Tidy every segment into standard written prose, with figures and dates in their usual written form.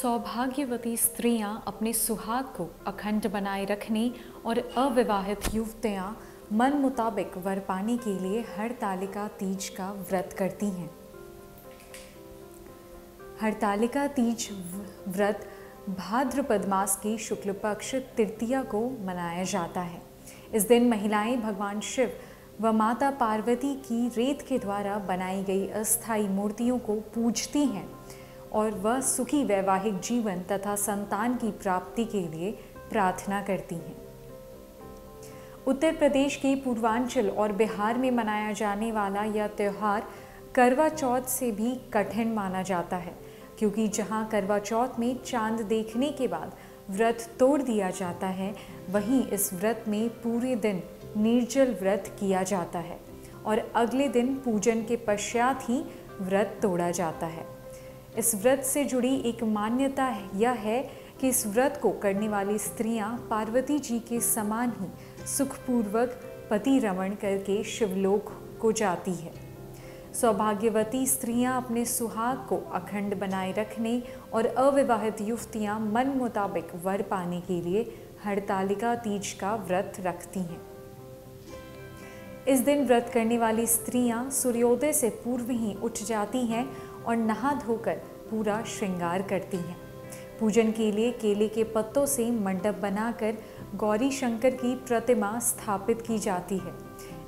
सौभाग्यवती स्त्रियां अपने सुहाग को अखंड बनाए रखने और अविवाहित युवतियां मन मुताबिक वर पाने के लिए हरतालिका तीज का व्रत करती हैं। हरतालिका तीज व्रत भाद्रपद मास की शुक्ल पक्ष तृतीया को मनाया जाता है। इस दिन महिलाएं भगवान शिव व माता पार्वती की रेत के द्वारा बनाई गई अस्थायी मूर्तियों को पूजती हैं और वह सुखी वैवाहिक जीवन तथा संतान की प्राप्ति के लिए प्रार्थना करती हैं। उत्तर प्रदेश के पूर्वांचल और बिहार में मनाया जाने वाला यह त्यौहार करवा चौथ से भी कठिन माना जाता है, क्योंकि जहां करवा चौथ में चांद देखने के बाद व्रत तोड़ दिया जाता है, वहीं इस व्रत में पूरे दिन निर्जल व्रत किया जाता है और अगले दिन पूजन के पश्चात ही व्रत तोड़ा जाता है। इस व्रत से जुड़ी एक मान्यता यह है कि इस व्रत को करने वाली स्त्रियां पार्वती जी के समान ही सुखपूर्वक पति रमण करके शिवलोक को जाती है। सौभाग्यवती स्त्रियां अपने सुहाग को अखंड बनाए रखने और अविवाहित युवतियां मन मुताबिक वर पाने के लिए हरतालिका तीज का व्रत रखती हैं। इस दिन व्रत करने वाली स्त्रियां सूर्योदय से पूर्व ही उठ जाती हैं और नहा धोकर पूरा श्रृंगार करती हैं। पूजन के लिए केले के पत्तों से मंडप बनाकर गौरी शंकर की प्रतिमा स्थापित की जाती है।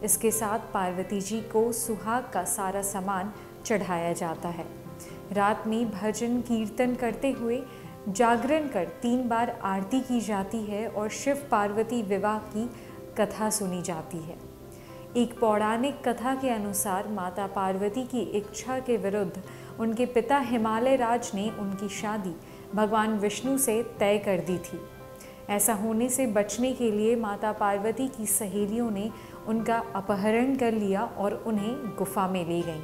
इसके साथ पार्वती जी को सुहाग का सारा सामान चढ़ाया जाता है। रात में भजन कीर्तन करते हुए जागरण कर 3 बार आरती की जाती है और शिव पार्वती विवाह की कथा सुनी जाती है। एक पौराणिक कथा के अनुसार माता पार्वती की इच्छा के विरुद्ध उनके पिता हिमालय राज ने उनकी शादी भगवान विष्णु से तय कर दी थी। ऐसा होने से बचने के लिए माता पार्वती की सहेलियों ने उनका अपहरण कर लिया और उन्हें गुफा में ले गईं।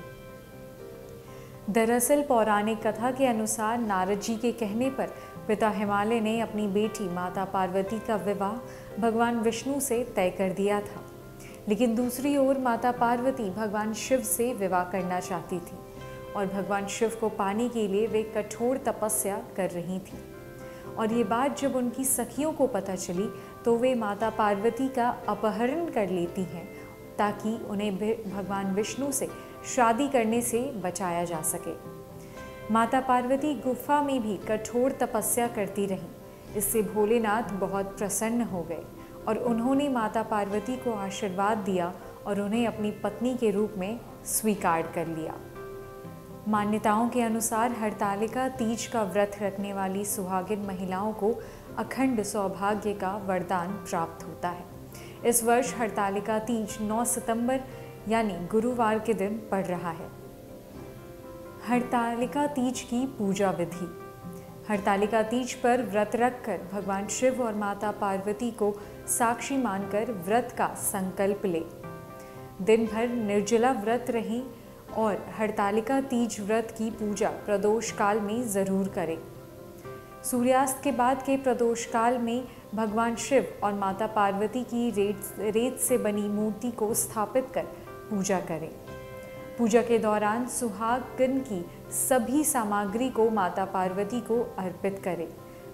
दरअसल पौराणिक कथा के अनुसार नारद जी के कहने पर पिता हिमालय ने अपनी बेटी माता पार्वती का विवाह भगवान विष्णु से तय कर दिया था, लेकिन दूसरी ओर माता पार्वती भगवान शिव से विवाह करना चाहती थी और भगवान शिव को पाने के लिए वे कठोर तपस्या कर रही थीं। और ये बात जब उनकी सखियों को पता चली तो वे माता पार्वती का अपहरण कर लेती हैं ताकि उन्हें भगवान विष्णु से शादी करने से बचाया जा सके। माता पार्वती गुफा में भी कठोर तपस्या करती रहीं। इससे भोलेनाथ बहुत प्रसन्न हो गए और उन्होंने माता पार्वती को आशीर्वाद दिया और उन्हें अपनी पत्नी के रूप में स्वीकार कर लिया। मान्यताओं के अनुसार हरतालिका तीज का व्रत रखने वाली सुहागिन महिलाओं को अखंड सौभाग्य का वरदान प्राप्त होता है। इस वर्ष हरतालिका तीज 9 सितंबर यानी गुरुवार के दिन पड़ रहा है। हरतालिका तीज की पूजा विधि। हरतालिका तीज पर व्रत रखकर भगवान शिव और माता पार्वती को साक्षी मानकर व्रत का संकल्प ले। दिन भर निर्जला व्रत रहें और हरतालिका तीज व्रत की पूजा प्रदोष काल में ज़रूर करें। सूर्यास्त के बाद के प्रदोष काल में भगवान शिव और माता पार्वती की रेत से बनी मूर्ति को स्थापित कर पूजा करें। पूजा के दौरान सुहागन की सभी सामग्री को माता पार्वती को अर्पित करें।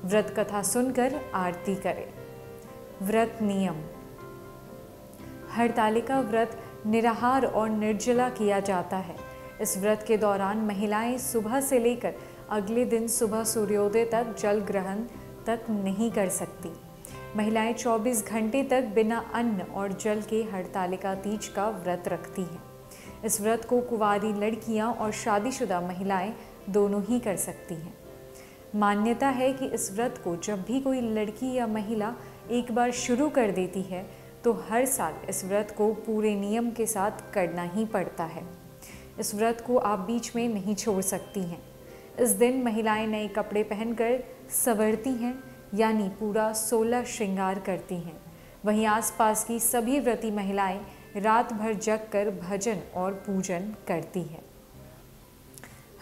व्रत कथा सुनकर आरती करें। व्रत नियम। हरतालिका व्रत निराहार और निर्जला किया जाता है। इस व्रत के दौरान महिलाएं सुबह से लेकर अगले दिन सुबह सूर्योदय तक जल ग्रहण तक नहीं कर सकती। महिलाएं 24 घंटे तक बिना अन्न और जल के हरतालिका तीज का व्रत रखती हैं। इस व्रत को कुंवारी लड़कियां और शादीशुदा महिलाएं दोनों ही कर सकती हैं। मान्यता है कि इस व्रत को जब भी कोई लड़की या महिला एक बार शुरू कर देती है तो हर साल इस व्रत को पूरे नियम के साथ करना ही पड़ता है। इस व्रत को आप बीच में नहीं छोड़ सकती हैं। इस दिन महिलाएं नए कपड़े पहनकर संवरती हैं, यानी पूरा 16 श्रृंगार करती हैं। वहीं आसपास की सभी व्रती महिलाएं रात भर जगकर भजन और पूजन करती हैं।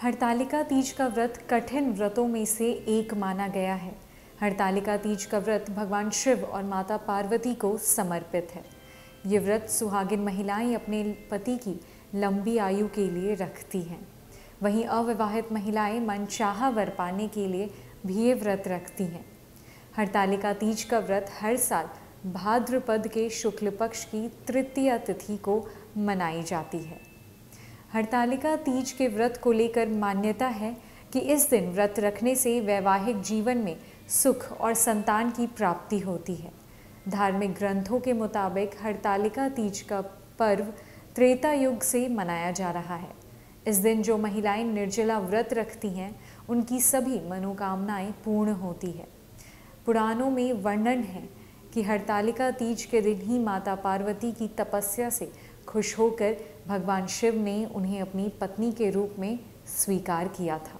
हरतालिका तीज का व्रत कठिन व्रतों में से एक माना गया है। हरतालिका तीज का व्रत भगवान शिव और माता पार्वती को समर्पित है। ये व्रत सुहागिन महिलाएं अपने पति की लंबी आयु के लिए रखती हैं। वहीं अविवाहित महिलाएं मनचाहा वर पाने के लिए भी ये व्रत रखती हैं। हरतालिका तीज का व्रत हर साल भाद्रपद के शुक्ल पक्ष की तृतीया तिथि को मनाई जाती है। हरतालिका तीज के व्रत को लेकर मान्यता है कि इस दिन व्रत रखने से वैवाहिक जीवन में सुख और संतान की प्राप्ति होती है। धार्मिक ग्रंथों के मुताबिक हरतालिका तीज का पर्व त्रेता युग से मनाया जा रहा है। इस दिन जो महिलाएं निर्जला व्रत रखती हैं, उनकी सभी मनोकामनाएं पूर्ण होती है। पुराणों में वर्णन है कि हरतालिका तीज के दिन ही माता पार्वती की तपस्या से खुश होकर भगवान शिव ने उन्हें अपनी पत्नी के रूप में स्वीकार किया था।